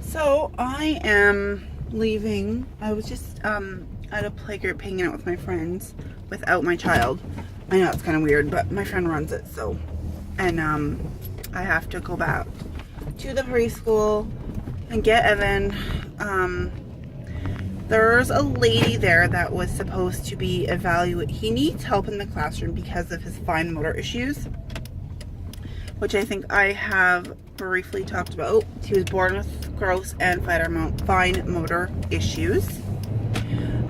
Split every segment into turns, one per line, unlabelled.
So I am leaving. I was just at a playgroup hanging out with my friends without my child. I know it's kind of weird, but my friend runs it, so. And I have to go back to the preschool and get Evan. There's a lady there that was supposed to be evaluated. He needs help in the classroom because of his fine motor issues, which I think I have briefly talked about. He was born with gross and fine motor issues.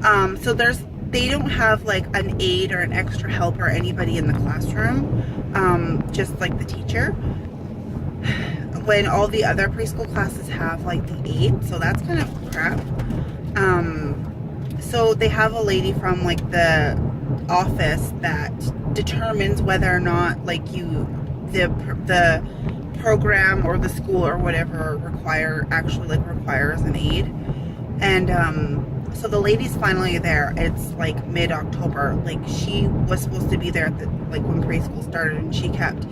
So they don't have like an aide or an extra help or anybody in the classroom, just like the teacher. When all the other preschool classes have like the aide, so that's kind of crap. So they have a lady from like the office that determines whether or not like the program or the school or whatever requires an aide. And so the lady's finally there. It's like mid-October. Like she was supposed to be there at when preschool started, and she kept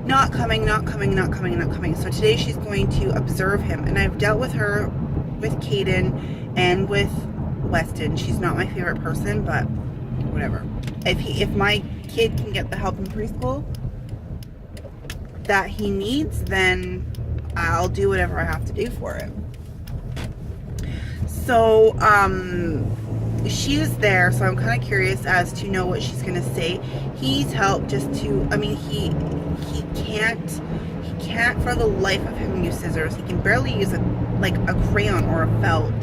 not coming. So today she's going to observe him, and I've dealt with her with Kayden and with Weston. She's not my favorite person, but whatever. If my kid can get the help in preschool that he needs, then I'll do whatever I have to do for it. So she's there, so I'm kind of curious as to know what she's gonna say. He needs help just to, I mean, he can't for the life of him use scissors. He can barely use a crayon or a felt.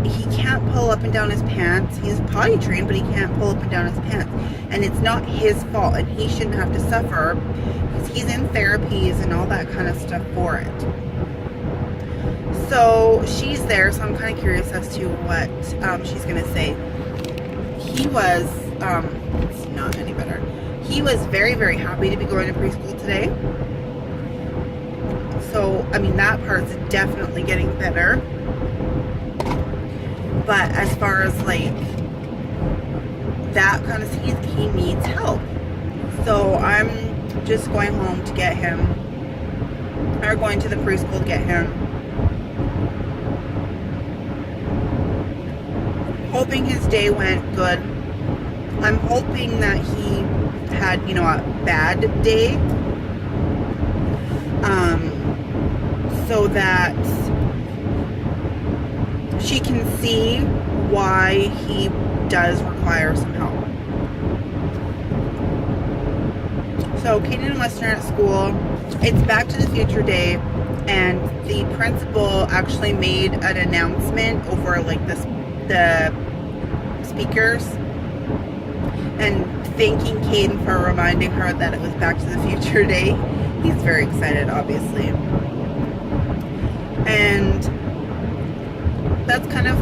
He can't pull up and down his pants. He's potty trained, but he can't pull up and down his pants. And it's not his fault, and he shouldn't have to suffer because he's in therapies and all that kind of stuff for it. So she's there, so I'm kind of curious as to what she's going to say. He was, it's not any better. He was very, very happy to be going to preschool today. So, I mean, that part's definitely getting better. But as far as like that kind of stuff, he needs help. So I'm just going home to get him, or going to the preschool to get him. Hoping his day went good. I'm hoping that he had, a bad day. So that she can see why he does require some help. So Kayden and Weston are at school. It's Back to the Future Day, and the principal actually made an announcement over like the speakers and thanking Kayden for reminding her that it was Back to the Future Day. He's very excited, obviously. And that's kind of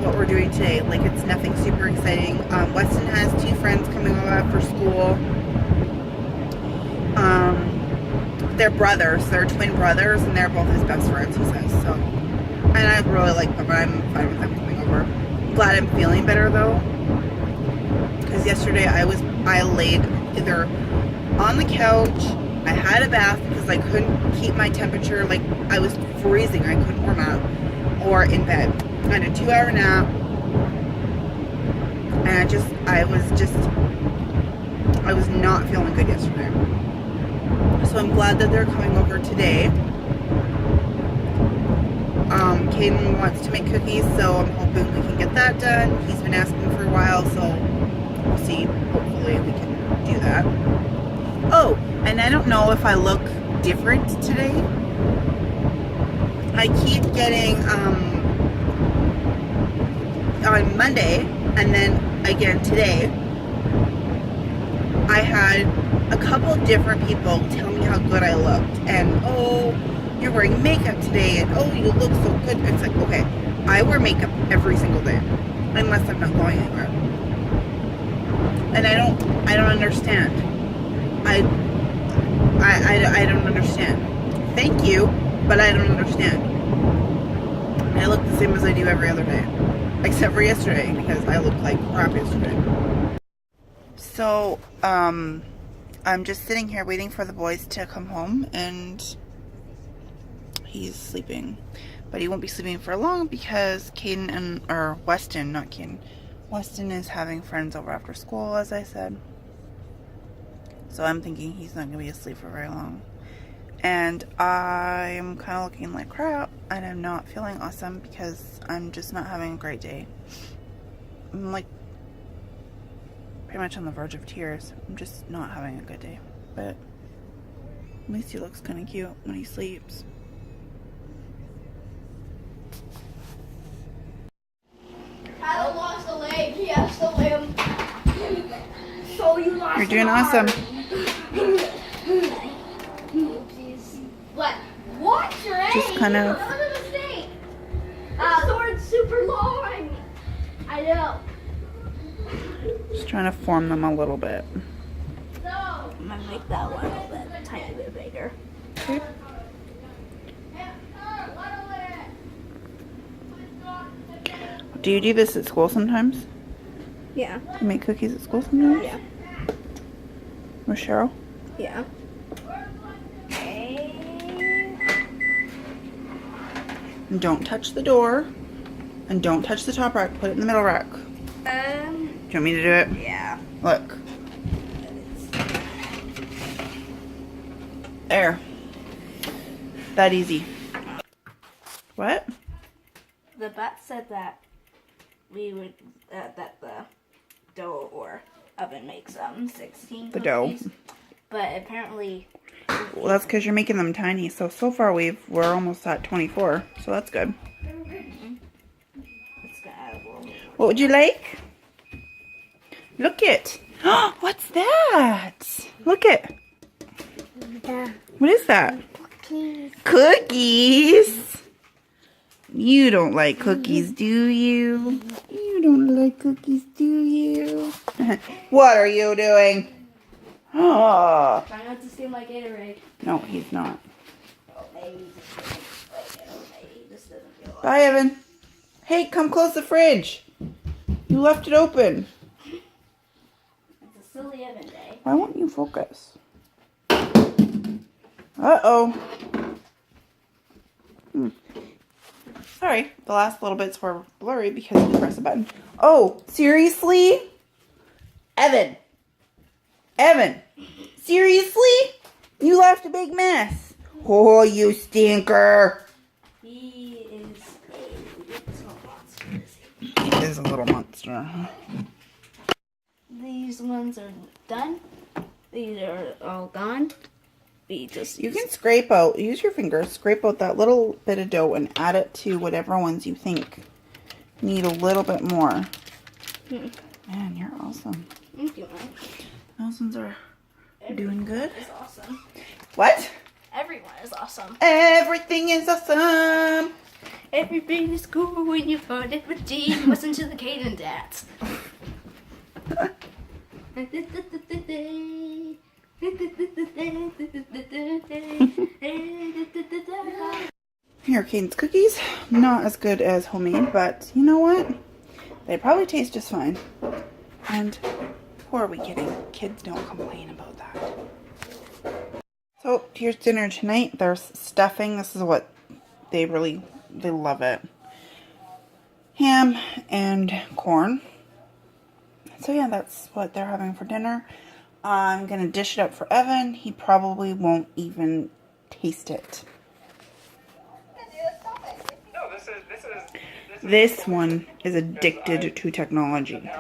what we're doing today. Like, it's nothing super exciting. Weston has 2 friends coming over after school. They're brothers. They're twin brothers, and they're both his best friends, he says. So, and I really like them, but I'm fine with them coming over. I'm glad I'm feeling better, though. Because yesterday I laid either on the couch, I had a bath because I couldn't keep my temperature, like I was freezing, I couldn't warm up, or in bed. I had a 2-hour nap, and I was not feeling good yesterday. So I'm glad that they're coming over today. Kayden wants to make cookies, so I'm hoping we can get that done. He's been asking for a while, so we'll see. Hopefully we can do that. Oh, and I don't know if I look different today. I keep getting, on Monday, and then again today, I had a couple different people tell me how good I looked, and oh, you're wearing makeup today, and oh, you look so good. It's like, okay, I wear makeup every single day, unless I'm not going anywhere. And I don't understand. I don't understand. Thank you, but I don't understand. I look the same as I do every other day, except for yesterday, because I looked like crap yesterday. So, I'm just sitting here waiting for the boys to come home, and he's sleeping. But he won't be sleeping for long because Kayden or Weston, not Kayden, Weston is having friends over after school, as I said. So I'm thinking he's not going to be asleep for very long. And I'm kind of looking like crap, and I'm not feeling awesome because I'm just not having a great day. I'm like pretty much on the verge of tears. I'm just not having a good day. But at least he looks kind of cute when he sleeps.
Tyler lost a leg. He has to limb. So you lost.
You're doing awesome.
What? What?
Just kind of.
That was a mistake. The sword's super long. I know.
Just trying to form them a little bit.
So I'm gonna make that one a little bit, tiny bit bigger.
Okay. Do you do this at school sometimes?
Yeah.
You make cookies at school sometimes?
Yeah.
With Cheryl?
Yeah.
And don't touch the door. And don't touch the top rack. Put it in the middle rack. Do you want me to do it?
Yeah.
Look. There. That easy. What?
The vet said that we would that the dough or oven makes 16
The dough.
cookies, but apparently
Well, that's because you're making them tiny. So far we're almost at 24. So that's good.
it's gonna add a little.
What would you like? Look it. What's that? Look it. What is that?
Cookies.
Cookies. You don't like cookies, do you? You don't like cookies, do you? What are you doing? Oh.
Try not to steal my Gatorade.
No, he's not.
Oh, maybe he just doesn't feel like.
Bye, Evan. Hey, come close the fridge. You left it open.
It's a silly Evan day.
Why won't you focus? Uh-oh. Sorry, the last little bits were blurry because you pressed a button. Oh, seriously? Evan. Evan. Seriously? You left a big mess. Oh, you stinker.
He is a little monster.
He is a little monster.
These ones are done. These are all gone. We just
You can scrape out, use your fingers, scrape out that little bit of dough and add it to whatever ones you think need a little bit more. Man, you're awesome.
Thank you.
Those ones are doing good.
It's awesome.
What?
Everyone is awesome.
Everything is awesome.
Everything is cool when you find it with G. Listen to the Kayden dance.
Here are Kayden's cookies. Not as good as homemade, but you know what? They probably taste just fine. And who are we kidding? Kids don't complain about that. So here's dinner tonight. There's stuffing. This is what they love it. Ham and corn. So yeah, that's what they're having for dinner. I'm going to dish it up for Evan. He probably won't even taste it. This one is addicted to technology.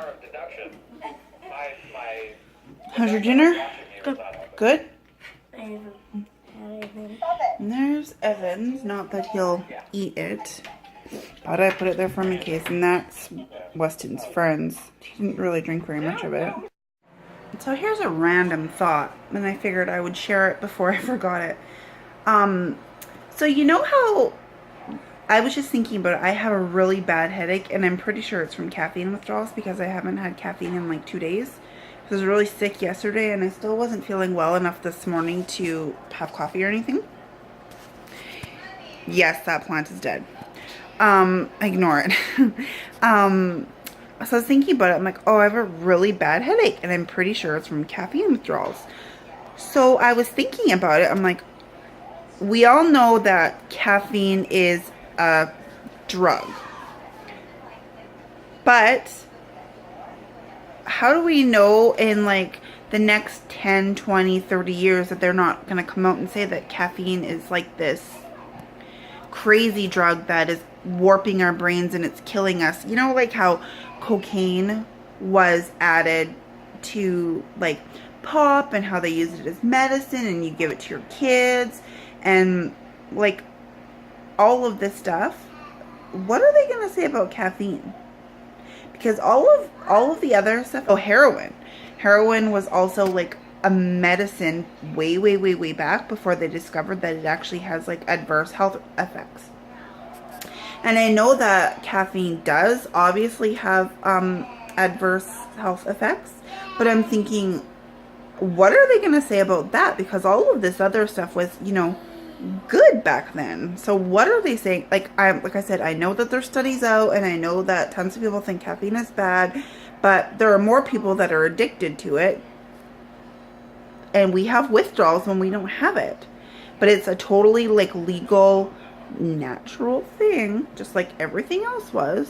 How's your dinner? Good? And there's Evan's. Not that he'll eat it, but I put it there for him in case. And that's Weston's friends. He didn't really drink very much of it. So here's a random thought, and I figured I would share it before I forgot it. So you know how I was just thinking about it. I have a really bad headache, and I'm pretty sure it's from caffeine withdrawals because I haven't had caffeine in like 2 days. I was really sick yesterday, and I still wasn't feeling well enough this morning to have coffee or anything. Yes, that plant is dead. Ignore it. So I was thinking about it. I'm like, oh, I have a really bad headache, and I'm pretty sure it's from caffeine withdrawals. So I was thinking about it. I'm like, we all know that caffeine is a drug. But how do we know in like the next 10, 20, 30 years that they're not going to come out and say that caffeine is like this crazy drug that is warping our brains and it's killing us? You know, like how cocaine was added to like pop and how they use it as medicine and you give it to your kids and like all of this stuff. What are they going to say about caffeine? Because all of the other stuff, oh, heroin was also like a medicine way back before they discovered that it actually has like adverse health effects. And I know that caffeine does obviously have adverse health effects, but I'm thinking, what are they going to say about that? Because all of this other stuff was, you know, good back then. So what are they saying? Like I said, I know that there's studies out and I know that tons of people think caffeine is bad, but there are more people that are addicted to it. And we have withdrawals when we don't have it. But it's a totally like legal, natural thing, just like everything else was.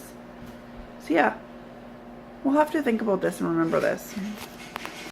So yeah, we'll have to think about this and remember this.